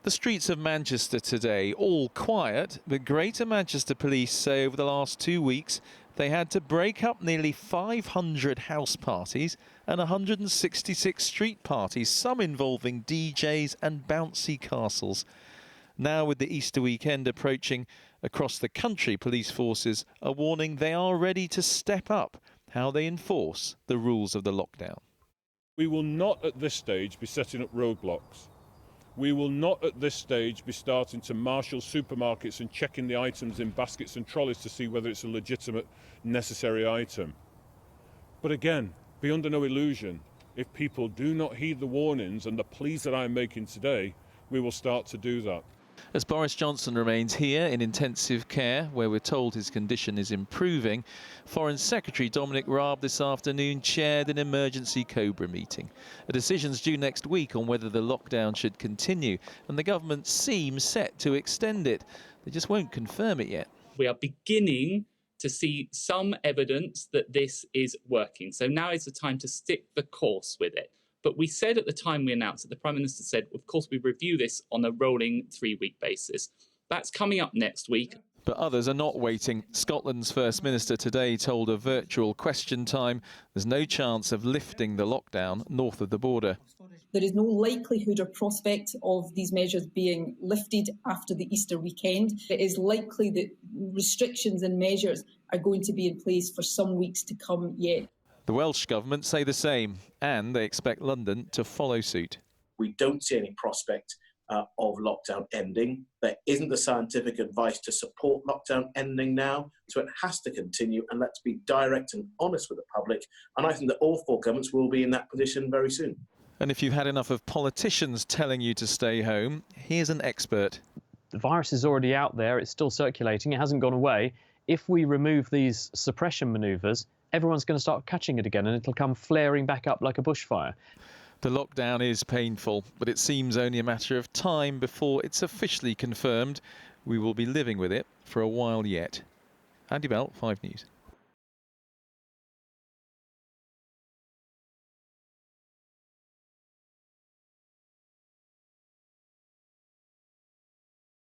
The streets of Manchester today, all quiet, but Greater Manchester Police say over the last 2 weeks they had to break up nearly 500 house parties and 166 street parties, some involving DJs and bouncy castles. Now, with the Easter weekend approaching across the country, police forces are warning they are ready to step up how they enforce the rules of the lockdown. We will not at this stage be setting up roadblocks. We will not at this stage be starting to marshal supermarkets and checking the items in baskets and trolleys to see whether it's a legitimate, necessary item. But again, be under no illusion, if people do not heed the warnings and the pleas that I'm making today, we will start to do that. As Boris Johnson remains here in intensive care, where we're told his condition is improving, Foreign Secretary Dominic Raab this afternoon chaired an emergency COBRA meeting. A decision's due next week on whether the lockdown should continue, and the government seems set to extend it. They just won't confirm it yet. We are beginning to see some evidence that this is working. So now is the time to stick the course with it. But we said at the time we announced it, the Prime Minister said, of course, we review this on a rolling 3-week basis. That's coming up next week. But others are not waiting. Scotland's First Minister today told a virtual question time there's no chance of lifting the lockdown north of the border. There is no likelihood or prospect of these measures being lifted after the Easter weekend. It is likely that restrictions and measures are going to be in place for some weeks to come yet. The Welsh Government say the same, and they expect London to follow suit. We don't see any prospect of lockdown ending. There isn't the scientific advice to support lockdown ending now, so it has to continue, and let's be direct and honest with the public. And I think that all 4 governments will be in that position very soon. And if you've had enough of politicians telling you to stay home, here's an expert. The virus is already out there, it's still circulating, it hasn't gone away. If we remove these suppression manoeuvres, everyone's going to start catching it again and it'll come flaring back up like a bushfire. The lockdown is painful, but it seems only a matter of time before it's officially confirmed. We will be living with it for a while yet. Andy Bell, 5 News.